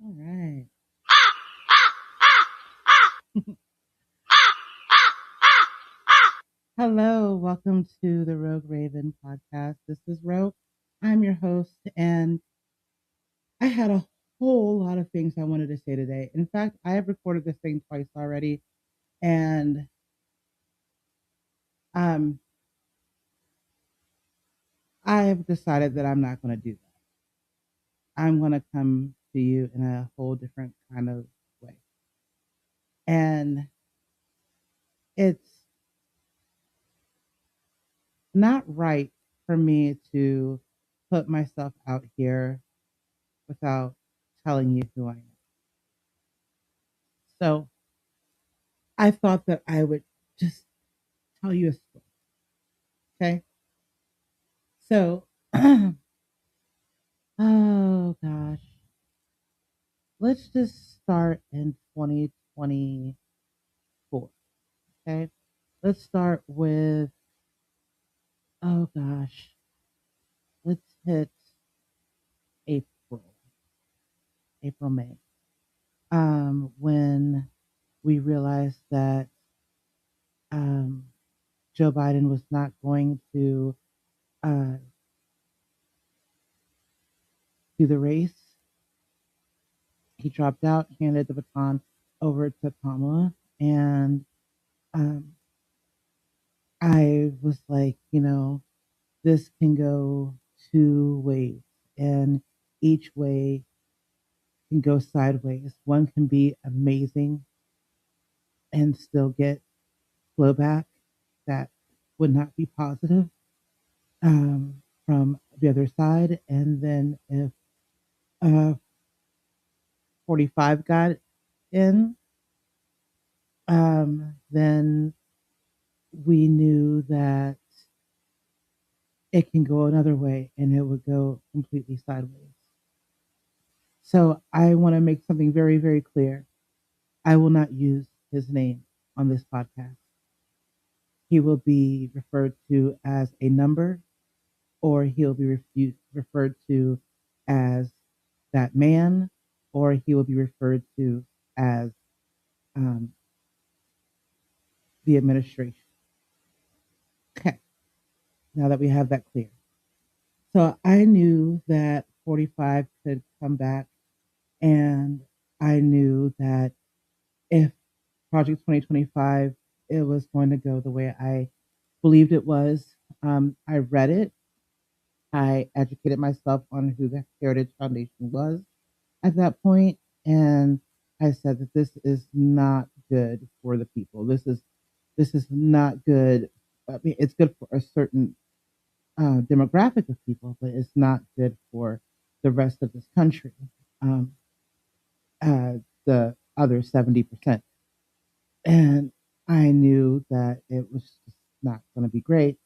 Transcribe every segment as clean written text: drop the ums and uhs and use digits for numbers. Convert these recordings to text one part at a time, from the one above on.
All right. Hello, welcome to the Rogue Raven podcast. This is Rogue. I'm your host, and I had a whole lot of things I wanted to say today. In fact, I have recorded this thing twice already, and um, I have decided that I'm not going to do that. I'm going to come to you in a whole different kind of way. And it's not right for me to put myself out here without telling you who I am. So I thought that I would just tell you a story. Okay. So, oh gosh, let's just start in 2024. Okay. Let's start with, oh gosh, let's hit April, May. When we realized that um, Joe Biden was not going to uh, do the race. He dropped out, handed the baton over to Kamala, and um, I was like, this can go two ways, and each way can go sideways. One can be amazing and still get blowback that would not be positive from the other side. And then if uh, 45 got in, then we knew that it can go another way and it would go completely sideways. So I want to make something very, very clear. I will not use his name on this podcast. He will be referred to as a number, or he'll be referred to as that man, or he will be referred to as um, the administration. Okay, now that we have that clear. So I knew that 45 could come back, and I knew that if Project 2025, it was going to go the way I believed it was. I read it. I educated myself on who the Heritage Foundation was at that point, and I said that this is not good for the people. This is not good. I mean, it's good for a certain demographic of people, but it's not good for the rest of this country. Um, the other 70%. And I knew that it was just not going to be great.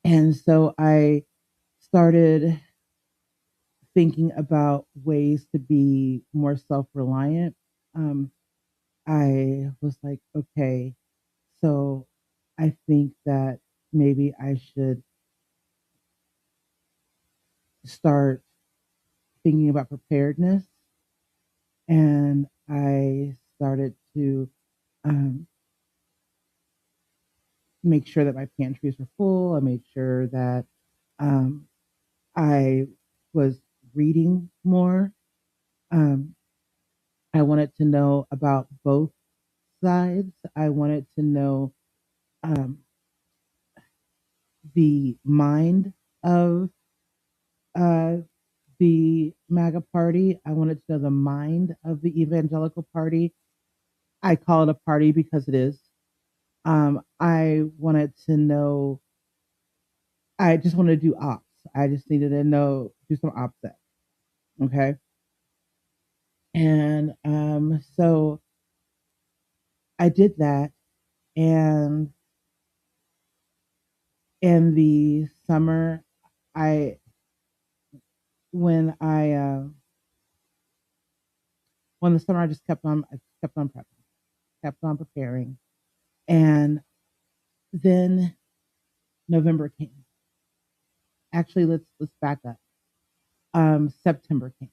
And so I started thinking about ways to be more self reliant. Um, I was like, okay, so I think that maybe I should start thinking about preparedness. And I started to um, make sure that my pantries were full. I made sure that um, I was reading more. Um, I wanted to know about both sides. I wanted to know um, the mind of uh, the MAGA party. I wanted to know the mind of the evangelical party. I call it a party because it is. I wanted to know, I just wanted to do ops. I just needed to know, do some ops. Okay. And so I did that. And in the summer, I when I when the summer I just kept on prepping, kept on preparing, and then November came. Actually, let's back up. September came,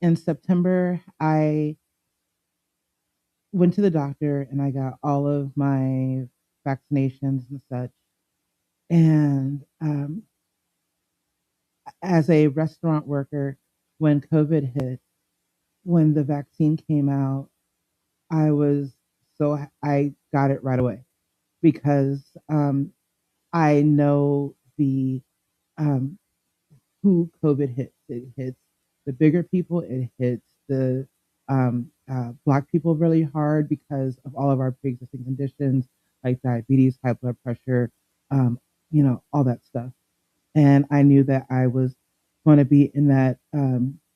in September, I went to the doctor and I got all of my vaccinations and such. And as a restaurant worker, when COVID hit, when the vaccine came out, I was I got it right away because I know the um, who COVID hits. It hits the bigger people. It hits the Black people really hard because of all of our pre-existing conditions like diabetes, high blood pressure, um, all that stuff. And I knew that I was going to be in that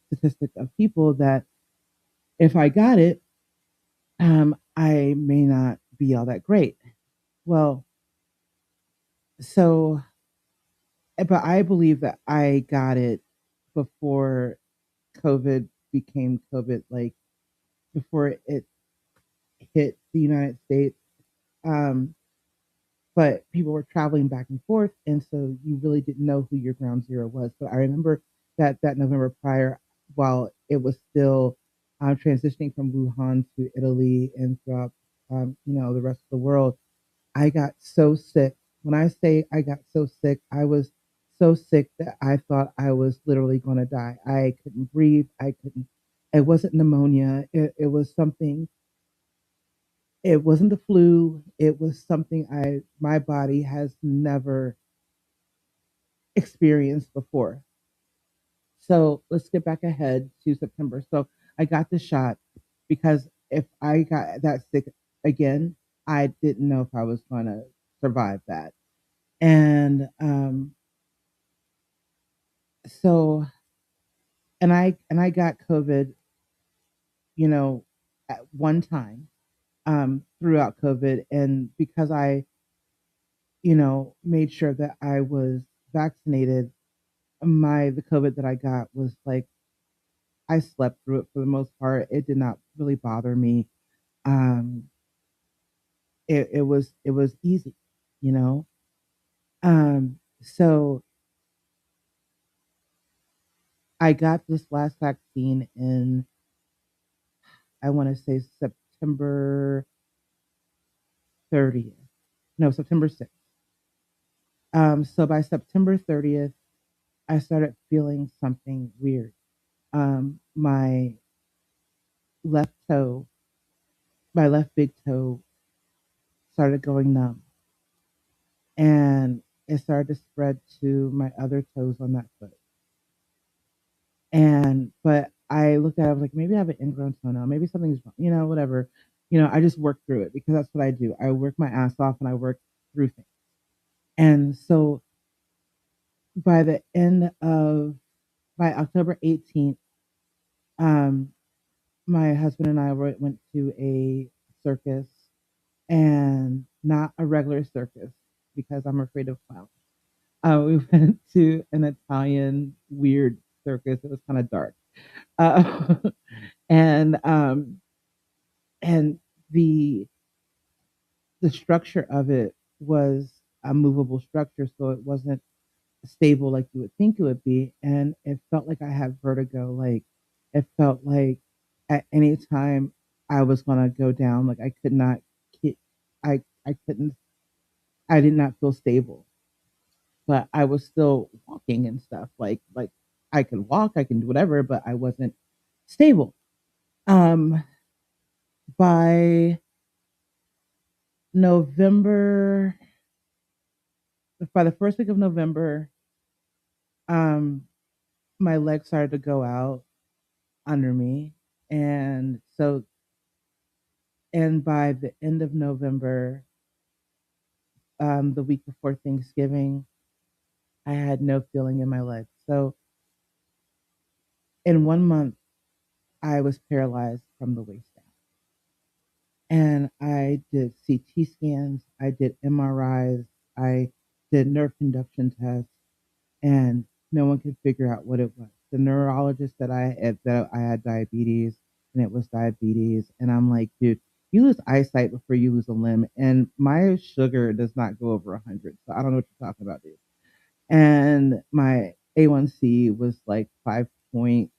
statistic of people that if I got it, I may not be all that great. Well, so, but I believe that I got it before COVID became COVID, like before it hit the United States. Um, but people were traveling back and forth, and so you really didn't know who your ground zero was. But I remember that November prior, while it was still transitioning from Wuhan to Italy and throughout, the rest of the world, I got so sick. When I say I got so sick, I was so sick that I thought I was literally going to die. I couldn't breathe. I couldn't. It wasn't pneumonia. It was something. It wasn't the flu. It was something my body has never experienced before. So let's get back ahead to September. So I got the shot because if I got that sick again, I didn't know if I was going to survive that. And so and I got COVID, you know, at one time throughout COVID, and because I made sure that I was vaccinated, the COVID that I got was like I slept through it for the most part. It did not really bother me. Um, it was easy, you know. So I got this last vaccine in I want to say September 30th. No, September 6th. So by September 30th, I started feeling something weird. My left toe, my left big toe started going numb and it started to spread to my other toes on that foot. But I looked at it, I was like, maybe I have an ingrown toenail, maybe something's wrong, whatever. I just worked through it because that's what I do. I work my ass off and I work through things. And so by the end of by October 18th, um, my husband and I went to a circus, and not a regular circus because I'm afraid of clowns. We went to an Italian weird circus. It was kind of dark, uh, and and the the structure of it was a movable structure, so it wasn't stable like you would think it would be, and it felt like I had vertigo. Like it felt like at any time I was gonna go down. Like I could not, I couldn't, I did not feel stable, but I was still walking and stuff. Like I could walk, I can do whatever, but I wasn't stable. Um, by November, by the first week of November, um, my legs started to go out under me, and so and by the end of November, the week before Thanksgiving, I had no feeling in my legs. So in 1 month, I was paralyzed from the waist down. And I did CT scans, I did MRIs, I did nerve conduction tests, and no one could figure out what it was. The neurologist that I had diabetes, and it was diabetes, and I'm like, dude, you lose eyesight before you lose a limb, and my sugar does not go over 100, so I don't know what you're talking about, dude. And my A1C was like 5.6,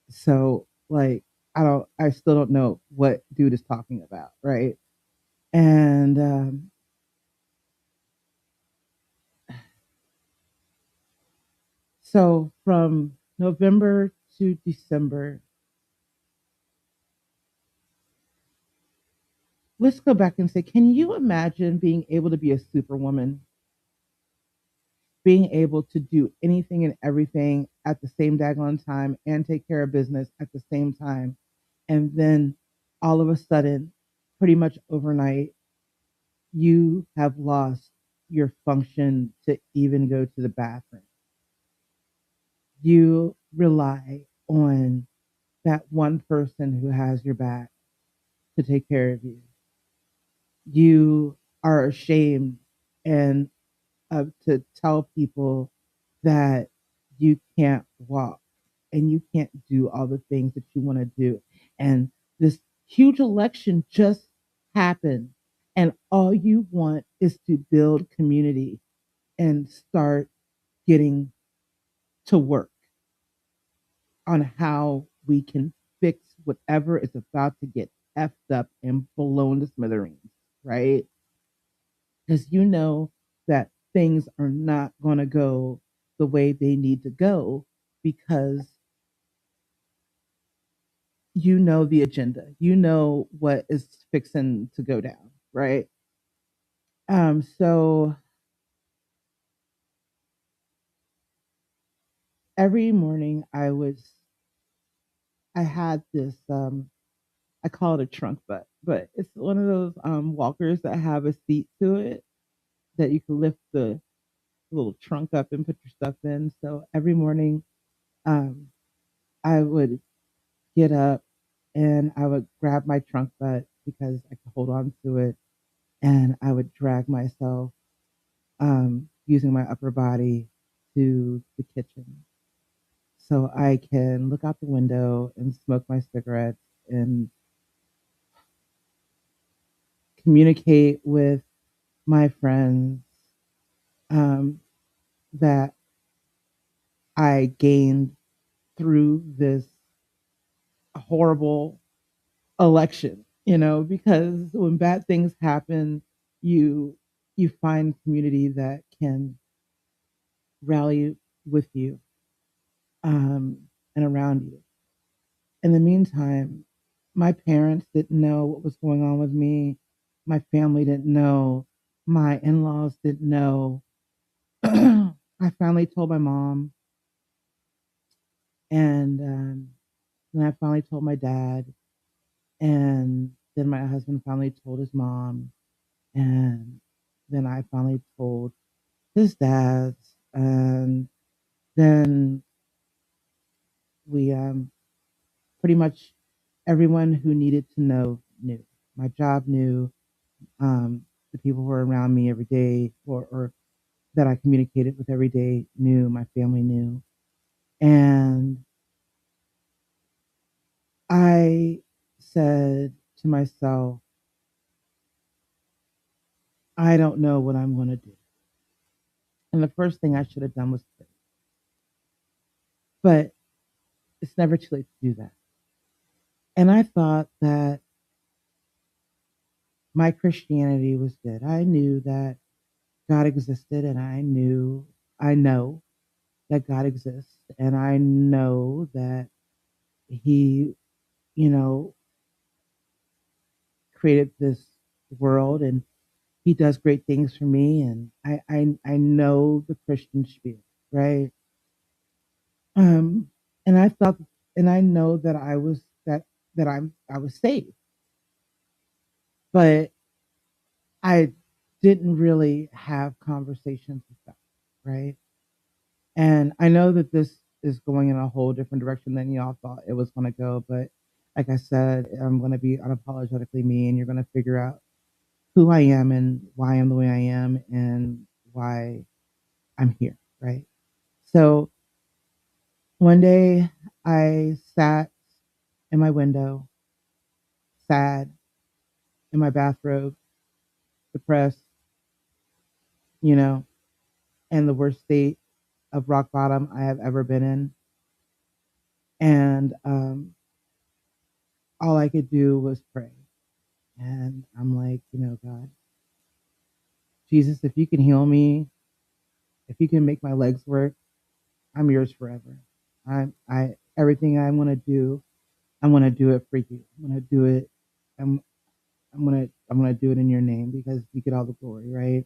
So like I still don't know what dude is talking about, right? And so from November to December, let's go back and say, can you imagine being able to be a superwoman, being able to do anything and everything at the same daggone time and take care of business at the same time? And then all of a sudden, pretty much overnight, you have lost your function to even go to the bathroom. You rely on that one person who has your back to take care of you. You are ashamed and to tell people that you can't walk and you can't do all the things that you want to do. And this huge election just happened, and all you want is to build community and start getting to work on how we can fix whatever is about to get effed up and blown to smithereens, right? Because you know that things are not going to go the way they need to go because you know the agenda, you know what is fixing to go down, right? So every morning I had this I call it a trunk butt, but it's one of those walkers that have a seat to it that you can lift the little trunk up and put your stuff in. So every morning, um, I would get up and I would grab my trunk butt because I could hold on to it, and I would drag myself using my upper body to the kitchen so I can look out the window and smoke my cigarettes and communicate with my friends um, that I gained through this horrible election, because when bad things happen, you you find community that can rally with you and around you. In the meantime, my parents didn't know what was going on with me. My family didn't know. My in-laws didn't know. I finally told my mom, and then I finally told my dad, and then my husband finally told his mom, and then I finally told his dad, and then we pretty much everyone who needed to know knew. My job knew, the people who were around me every day, or that I communicated with every day knew, my family knew. And I said to myself, I don't know what I'm going to do. And the first thing I should have done was quit. But it's never too late to do that. And I thought that my Christianity was good. I knew that God existed, and I know that God exists, and I know that He, you know, created this world, and He does great things for me, and I know the Christian spirit, right? Um, and I thought, and I know that I was saved, but I didn't really have conversations with God, right? And I know that this is going in a whole different direction than y'all thought it was going to go, but like I said, I'm going to be unapologetically me, and you're going to figure out who I am and why I'm the way I am and why I'm here, right? So one day I sat in my window, sad, in my bathrobe, depressed, you know, in the worst state of rock bottom I have ever been in. And all I could do was pray. And I'm like, God, Jesus, if you can heal me, if you can make my legs work, I'm yours forever. I everything I want to do it for you. I'm gonna do it. I'm I'm gonna do it in your name because you get all the glory, right?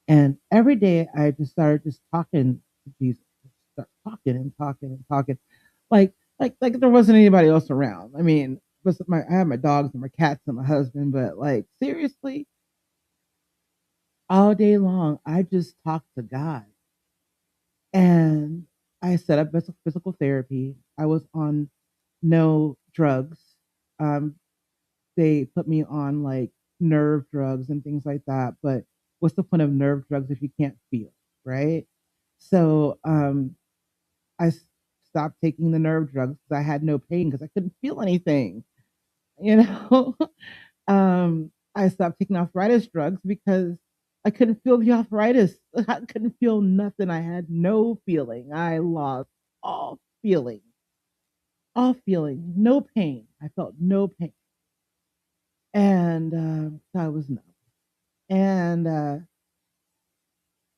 And every day I just started just talking to Jesus, start talking and talking and talking, like like there wasn't anybody else around. I mean, I have my dogs and my cats and my husband, but like seriously, all day long I just talked to God, and I set up physical therapy. I was on no drugs. Um, they put me on like nerve drugs and things like that. But what's the point of nerve drugs if you can't feel, right? So I stopped taking the nerve drugs because I had no pain because I couldn't feel anything, you know. I stopped taking arthritis drugs because I couldn't feel the arthritis. I couldn't feel nothing. I had no feeling. I lost all feeling, all feeling, no pain. I felt no pain, and so I was numb. And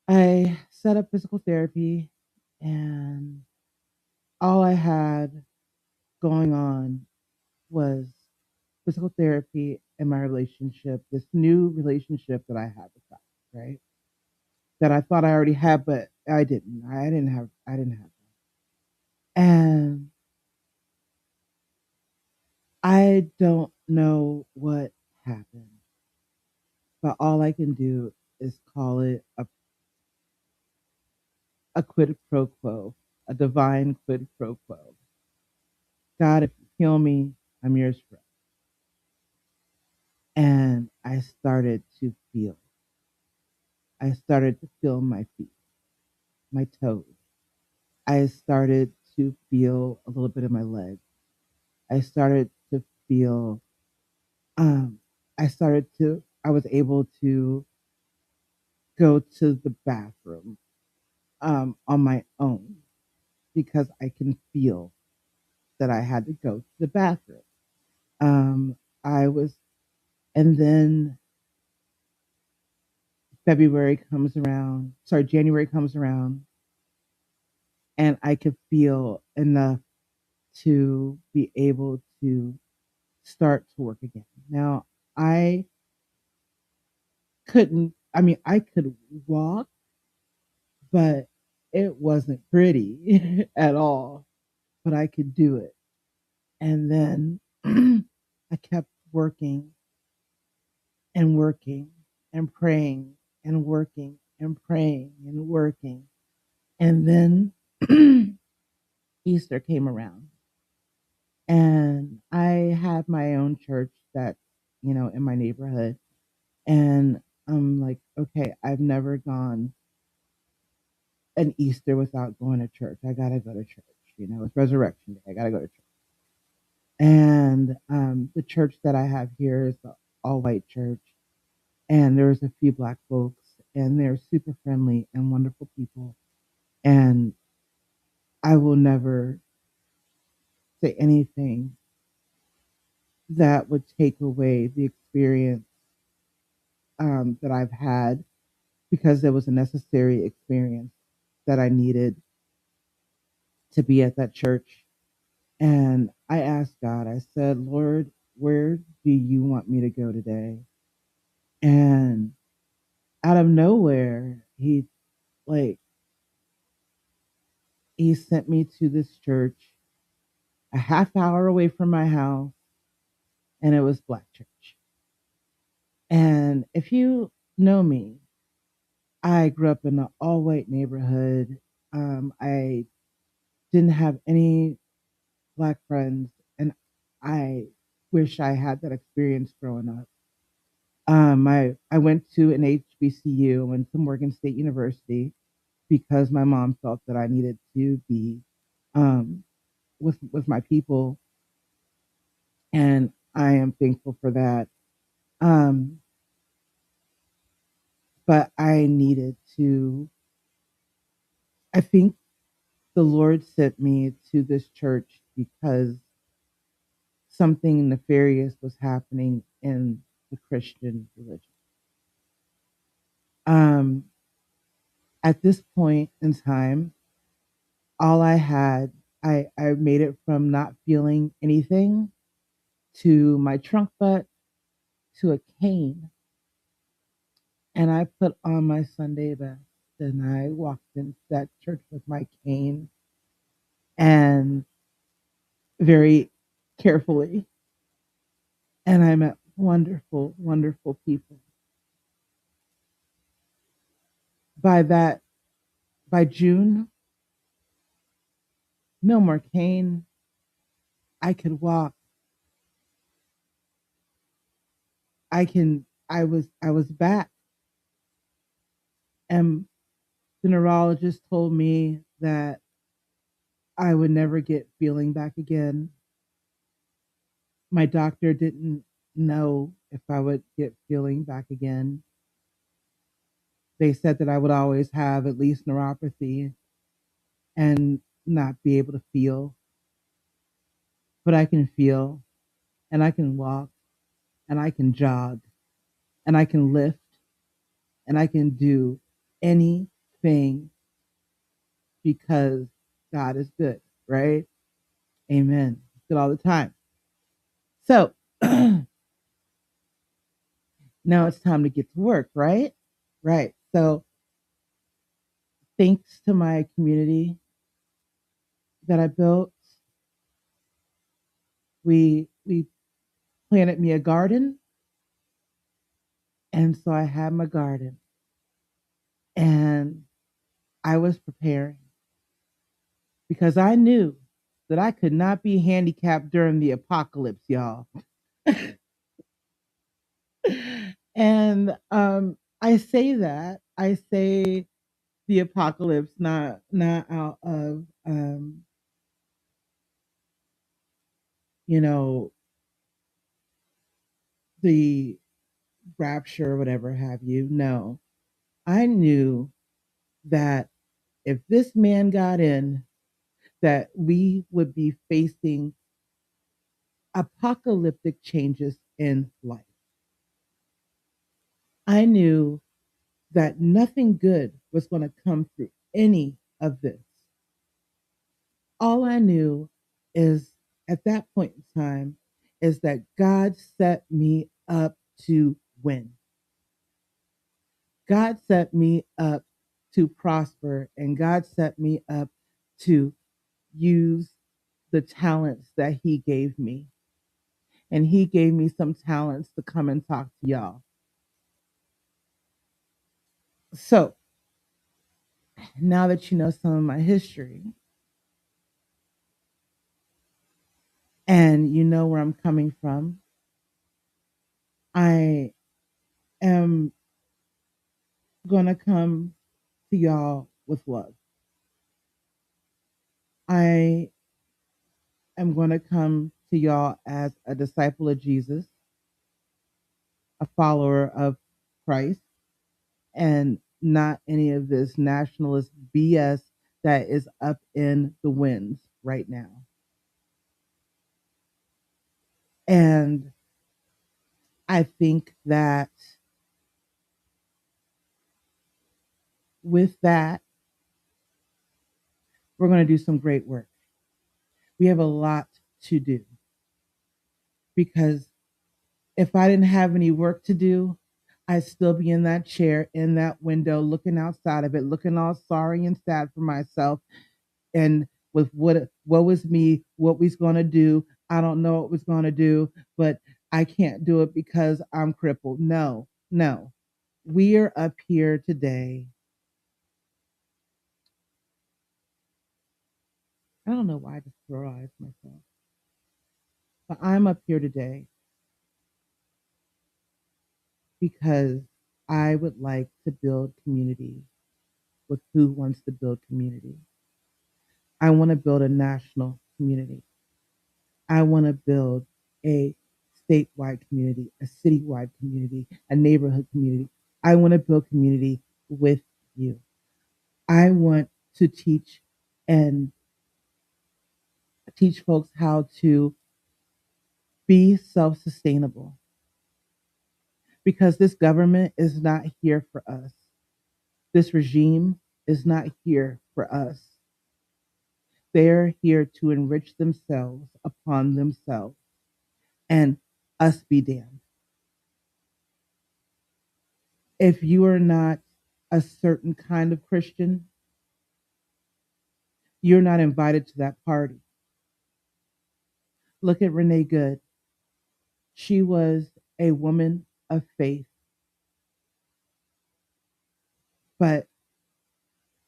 I set up physical therapy, and all I had going on was physical therapy and my relationship, this new relationship that I had with God, right? That I thought I already had, but I didn't. I didn't have that. And I don't know what happened, but all I can do is call it a quid pro quo, a divine quid pro quo. God, if you heal me, I'm yours forever. And I started to feel. I started to feel my feet, my toes. I started to feel a little bit of my legs. I started to feel, um, I was able to go to the bathroom on my own because I can feel that I had to go to the bathroom. Um, I was, and then January comes around, and I could feel enough to be able to start to work again. Now, I I could walk, but it wasn't pretty at all, but I could do it. And then I kept working and working and praying and working and praying and working. And then Easter came around, and I had my own church that, in my neighborhood. And I'm like, okay, I've never gone an Easter without going to church. I gotta go to church. It's Resurrection Day. I gotta go to church. And the church that I have here is an all white church, and there's a few black folks, and they're super friendly and wonderful people. And I will never say anything that would take away the experience that I've had, because there was a necessary experience that I needed to be at that church. And I asked God, I said, Lord, where do you want me to go today? And out of nowhere, like he sent me to this church a half hour away from my house, and it was black church. And if you know me, I grew up in an all white neighborhood. I didn't have any black friends, and I wish I had that experience growing up. I went to an HBCU, went to Morgan State University because my mom felt that I needed to be um, with my people, and I am thankful for that. Um, but I needed to. I think the Lord sent me to this church because something nefarious was happening in the Christian religion. Um, at this point in time, all I had, I made it from not feeling anything to my trunk butt to a cane. And I put on my Sunday best and I walked into that church with my cane and very carefully. And I met wonderful, wonderful people. By that, by June, no more cane. I could walk. I was back. And the neurologist told me that I would never get feeling back again. My doctor didn't know if I would get feeling back again. They said that I would always have at least neuropathy and not be able to feel, but I can feel and I can walk and I can jog and I can lift and I can do anything because God is good, right? Amen. Good all the time. So now it's time to get to work, right? Right. So thanks to my community that I built, we planted me a garden, and so I had my garden, and I was preparing because I knew that I could not be handicapped during the apocalypse, y'all. And I say that I say the apocalypse, not out of you know the rapture or whatever have you. No, I knew that if this man got in, that we would be facing apocalyptic changes in life. I knew that nothing good was going to come through any of this. All I knew is at that point in time is that God set me up to win. God set me up to prosper and God set me up to use the talents that he gave me. And he gave me some talents to come and talk to y'all. So now that you know some of my history and you know where I'm coming from, I am going to come to y'all with love. I am going to come to y'all as a disciple of Jesus, a follower of Christ, and not any of this nationalist BS that is up in the winds right now. And I think that with that, we're going to do some great work. We have a lot to do because if I didn't have any work to do, I'd still be in that chair, in that window, looking outside of it, looking all sorry and sad for myself. And with what was me, what we's gonna do. I don't know what was gonna do, but I can't do it because I'm crippled. No, no. We are up here today. I don't know why I just pluralized myself, but I'm up here today because I would like to build community with who wants to build community. I want to build a national community. I want to build a statewide community, a citywide community, a neighborhood community. I want to build community with you. I want to teach and teach folks how to be self sustainable because this government is not here for us. This regime is not here for us. They're here to enrich themselves upon themselves and us be damned. If you are not a certain kind of Christian, you're not invited to that party. Look at Renee Good. She was a woman of faith, but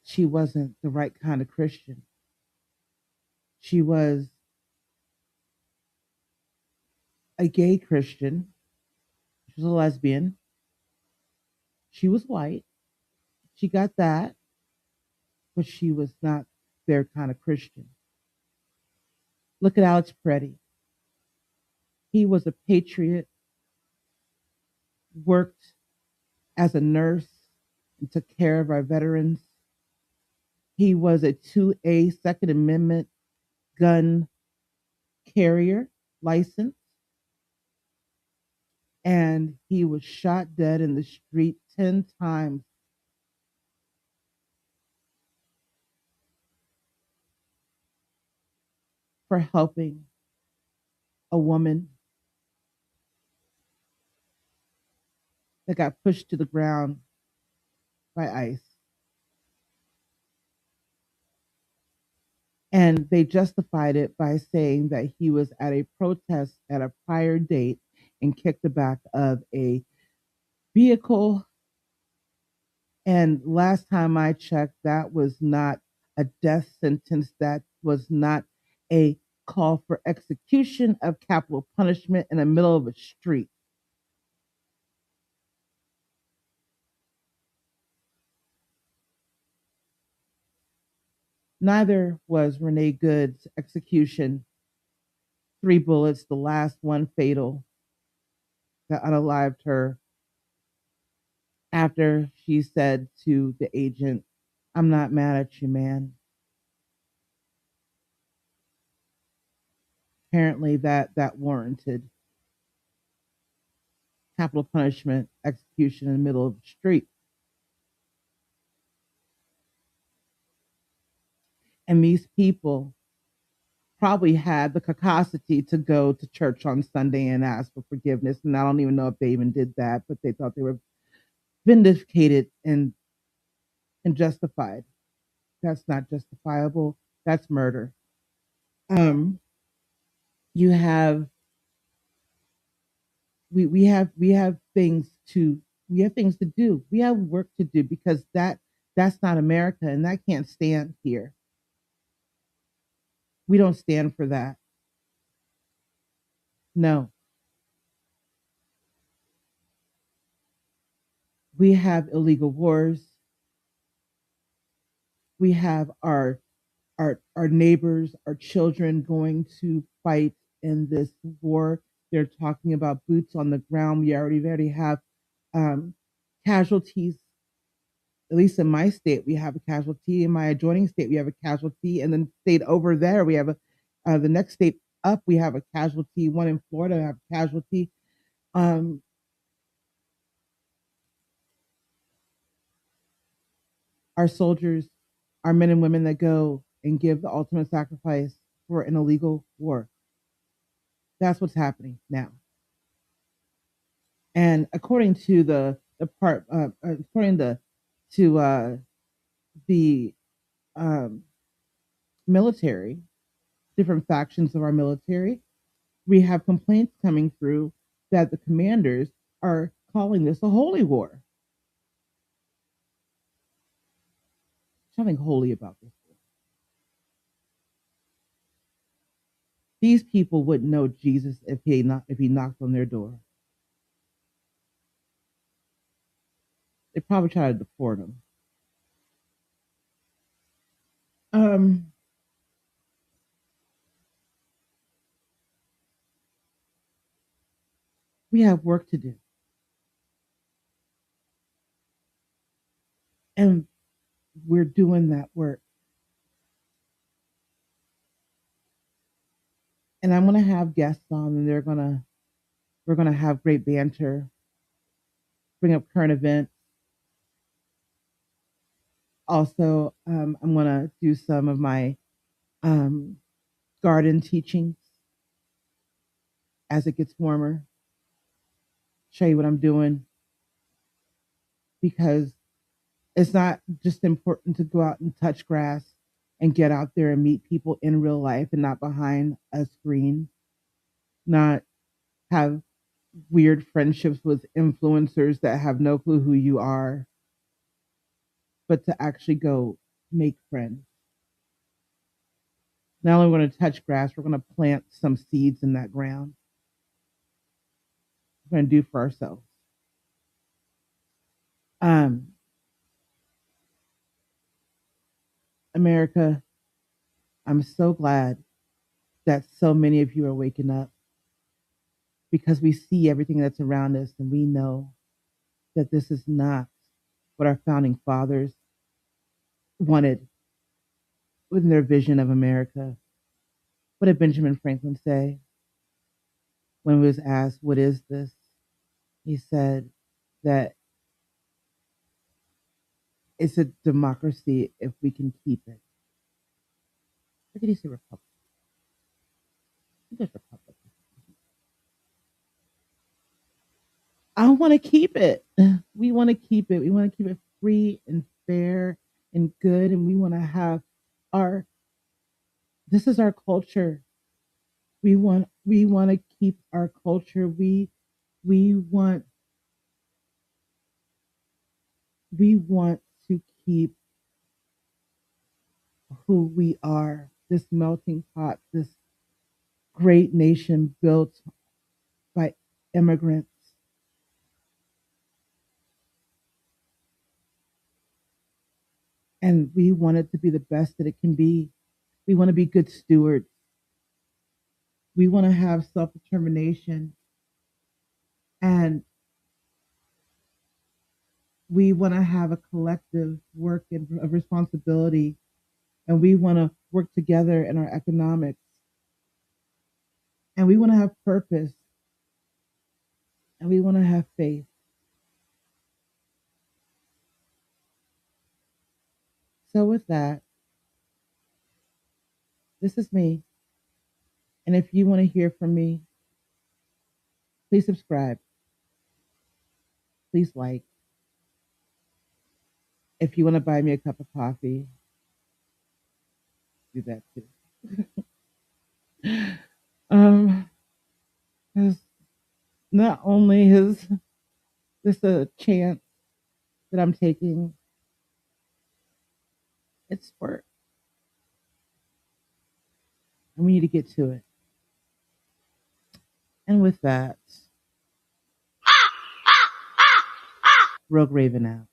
she wasn't the right kind of Christian. She was a gay Christian. She was a lesbian. She was white. She got that, but she was not their kind of Christian. Look at Alex Preddy. He was a patriot, worked as a nurse, and took care of our veterans. He was a 2A Second Amendment gun carrier license, and he was shot dead in the street 10 times for helping a woman that got pushed to the ground by ICE. And they justified it by saying that he was at a protest at a prior date and kicked the back of a vehicle. And last time I checked, that was not a death sentence. That was not a call for execution of capital punishment in the middle of a street. Neither was Renee Good's execution. 3 bullets, the last one fatal, that unalived her after she said to the agent, "I'm not mad at you, man." Apparently that warranted capital punishment, execution in the middle of the street. And these people probably had the cacosity to go to church on Sunday and ask for forgiveness. And I don't even know if they even did that, but they thought they were vindicated and justified. That's not justifiable. That's murder. Um, you have we have things to do. We have work to do because that's not America and that can't stand here. We don't stand for that. No. We have illegal wars. We have our neighbors, our children going to fight in this war. They're talking about boots on the ground. We already have um, casualties. At least in my state, we have a casualty. In my adjoining state, we have a casualty, and then state over there, we have the next state up, we have a casualty. One in Florida have a casualty. Um, our soldiers, our men and women that go and give the ultimate sacrifice for an illegal war. That's what's happening now. And according to the part, according to the um, military, different factions of our military, we have complaints coming through that the commanders are calling this a holy war. There's nothing holy about this war. These people wouldn't know Jesus if he knocked on their door. They probably try to deport him. Um, we have work to do, and we're doing that work. And I'm gonna have guests on, and we're gonna have great banter, bring up current events. Also, I'm gonna do some of my um, garden teachings as it gets warmer. Show you what I'm doing because it's not just important to go out and touch grass and get out there and meet people in real life and not behind a screen, not have weird friendships with influencers that have no clue who you are, but to actually go make friends. Not only are we going to touch grass, we're going to plant some seeds in that ground. We're going to do for ourselves. Um, America, I'm so glad that so many of you are waking up because we see everything that's around us and we know that this is not what our founding fathers wanted within their vision of America. What did Benjamin Franklin say when he was asked, "What is this?" He said that it's a democracy if we can keep it. Or did he say republic? I think it's republic. I want to keep it. We want to keep it. We want to keep it free and fair and good. And we want to have our, this is our culture. We want to keep our culture. We want, we want to keep who we are, this melting pot, this great nation built by immigrants. And we want it to be the best that it can be. We want to be good stewards. We want to have self determination. And we want to have a collective work and a responsibility. And we want to work together in our economics. And we want to have purpose. And we want to have faith. So, with that, this is me. And if you want to hear from me, please subscribe. Please like. If you want to buy me a cup of coffee, do that too. um, 'Cause not only is this a chance that I'm taking, it's work. And we need to get to it. And with that, Rogue Raven out.